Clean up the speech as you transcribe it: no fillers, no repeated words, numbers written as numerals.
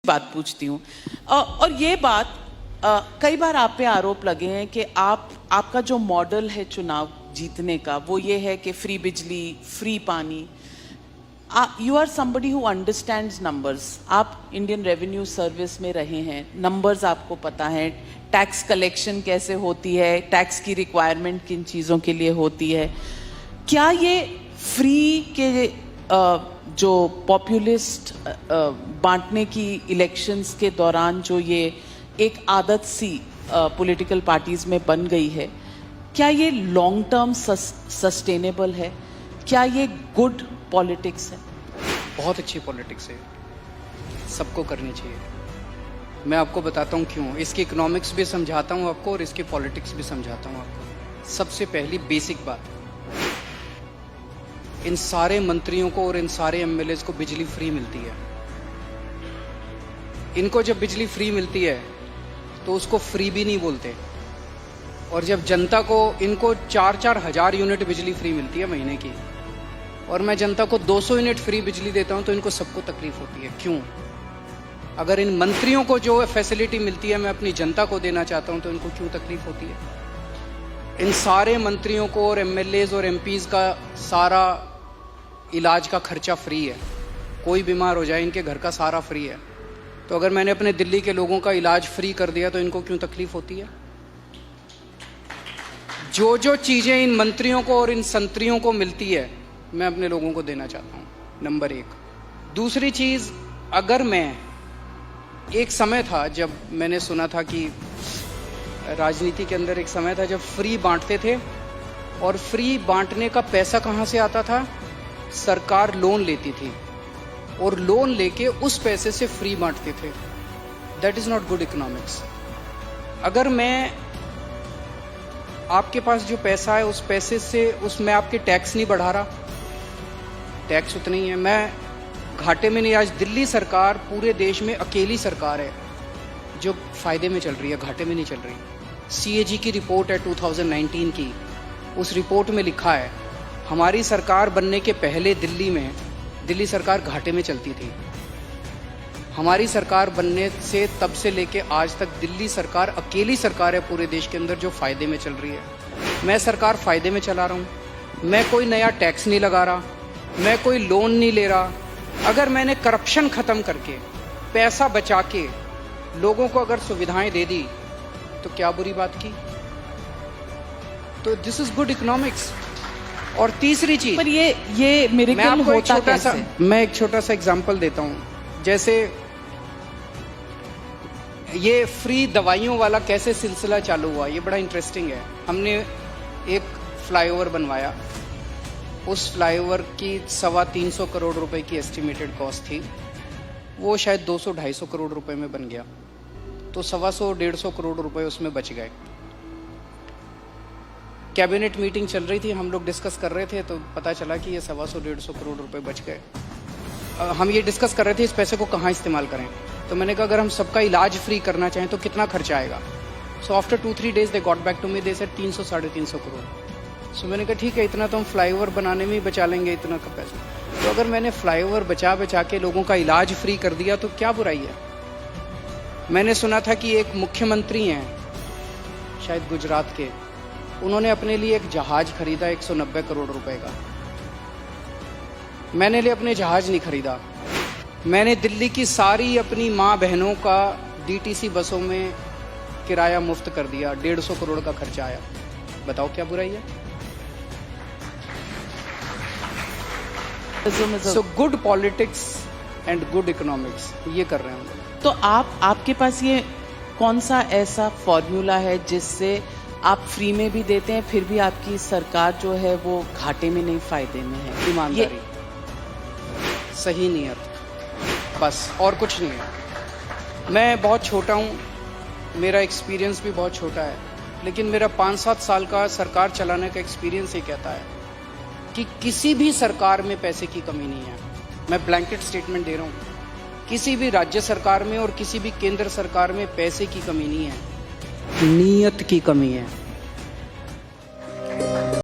बात पूछती हूँ। और ये बात कई बार आप पे आरोप लगे हैं कि आपका जो मॉडल है चुनाव जीतने का वो ये है कि फ्री बिजली, फ्री पानी। You are somebody who understands numbers. आप इंडियन रेवेन्यू सर्विस में रहे हैं, नंबर्स आपको पता है, टैक्स कलेक्शन कैसे होती है, टैक्स की रिक्वायरमेंट किन चीज़ों के लिए होती है। क्या ये फ्री के जो पॉपुलिस्ट बांटने की इलेक्शंस के दौरान जो ये एक आदत सी पॉलिटिकल पार्टीज में बन गई है, क्या ये लॉन्ग टर्म सस्टेनेबल है? क्या ये गुड पॉलिटिक्स है? बहुत अच्छी पॉलिटिक्स है, सबको करनी चाहिए। मैं आपको बताता हूँ क्यों। इसकी इकोनॉमिक्स भी समझाता हूँ आपको और इसकी पॉलिटिक्स भी समझाता हूँ आपको। सबसे पहली बेसिक बात, इन सारे मंत्रियों को और इन सारे एमएलएज को बिजली फ्री मिलती है। इनको जब बिजली फ्री मिलती है तो उसको फ्री भी नहीं बोलते। और जब जनता को, इनको 4-4 हजार यूनिट बिजली फ्री मिलती है महीने की, और मैं जनता को 200 यूनिट फ्री बिजली देता हूं, तो इनको सबको तकलीफ होती है। क्यों? अगर इन मंत्रियों को जो फैसिलिटी मिलती है मैं अपनी जनता को देना चाहता हूं, तो इनको क्यों तकलीफ होती है? इन सारे मंत्रियों को और एमएलएज और एमपीज का सारा इलाज का खर्चा फ्री है। कोई बीमार हो जाए इनके घर का सारा फ्री है। तो अगर मैंने अपने दिल्ली के लोगों का इलाज फ्री कर दिया तो इनको क्यों तकलीफ होती है? जो जो चीजें इन मंत्रियों को और इन संतरियों को मिलती है मैं अपने लोगों को देना चाहता हूं, नंबर 1। दूसरी चीज, अगर मैं, एक समय था जब मैंने सुना था कि राजनीति के अंदर एक समय था जब फ्री बांटते थे, और फ्री बांटने का पैसा कहां से आता था? सरकार लोन लेती थी और लोन लेके उस पैसे से फ्री बांटते थे। That is not good economics. अगर मैं, आपके पास जो पैसा है उस पैसे से, उसमें आपके टैक्स नहीं बढ़ा रहा, टैक्स उतना ही है, मैं घाटे में नहीं। आज दिल्ली सरकार पूरे देश में अकेली सरकार है जो फायदे में चल रही है, घाटे में नहीं चल रही। सीएजी की रिपोर्ट है 2019 की, उस रिपोर्ट में लिखा है हमारी सरकार बनने के पहले दिल्ली सरकार घाटे में चलती थी। हमारी सरकार बनने से तब से लेके आज तक दिल्ली सरकार अकेली सरकार है पूरे देश के अंदर जो फायदे में चल रही है। मैं सरकार फायदे में चला रहा हूँ, मैं कोई नया टैक्स नहीं लगा रहा, मैं कोई लोन नहीं ले रहा। अगर मैंने करप्शन खत्म करके, पैसा बचा के लोगों को अगर सुविधाएं दे दी तो क्या बुरी बात की? तो दिस इज गुड इकोनॉमिक्स। और तीसरी चीज, पर ये मिरेकल होता कैसे? मैं एक छोटा सा एग्जांपल देता हूं। जैसे ये फ्री दवाइयों वाला कैसे सिलसिला चालू हुआ, ये बड़ा इंटरेस्टिंग है। हमने एक फ्लाईओवर बनवाया, उस फ्लाईओवर की 325 करोड़ रुपए की एस्टिमेटेड कॉस्ट थी, वो शायद 200-250 करोड़ रुपए में बन गया, तो 125-150 करोड़ रुपए उसमें बच गए। कैबिनेट मीटिंग चल रही थी, हम लोग डिस्कस कर रहे थे, तो पता चला कि ये 125-150 करोड़ रुपए बच गए। हम ये डिस्कस कर रहे थे इस पैसे को कहाँ इस्तेमाल करें। तो मैंने कहा अगर हम सबका इलाज फ्री करना चाहें तो कितना खर्चा आएगा? So after 2-3 days they got back to me, they said 300-350 crore. So मैंने कहा ठीक है, इतना तो हम फ्लाईओवर बनाने में ही बचा लेंगे, इतना का पैसा। तो अगर मैंने फ्लाईओवर बचा के लोगों का इलाज फ्री कर दिया तो क्या बुराई है? मैंने सुना था कि एक मुख्यमंत्री हैं शायद गुजरात के, उन्होंने अपने लिए एक जहाज खरीदा 190 करोड़ रुपए का। मैंने लिए अपने जहाज नहीं खरीदा, मैंने दिल्ली की सारी अपनी माँ बहनों का डीटीसी बसों में किराया मुफ्त कर दिया, 150 करोड़ का खर्चा आया। बताओ क्या बुराई है? So good politics and good economics, ये कर रहे हैं हम लोग। तो आपके पास ये कौन सा ऐसा फॉर्मूला है जिससे आप फ्री में भी देते हैं फिर भी आपकी सरकार जो है वो घाटे में नहीं फायदे में है? ईमानदारी, सही नियत, बस और कुछ नहीं है। मैं बहुत छोटा हूँ, मेरा एक्सपीरियंस भी बहुत छोटा है, लेकिन मेरा 5-7 साल का सरकार चलाने का एक्सपीरियंस ये कहता है कि किसी भी सरकार में पैसे की कमी नहीं है। मैं ब्लैंकेट स्टेटमेंट दे रहा हूँ, किसी भी राज्य सरकार में और किसी भी केंद्र सरकार में पैसे की कमी नहीं है, नीयत की कमी है।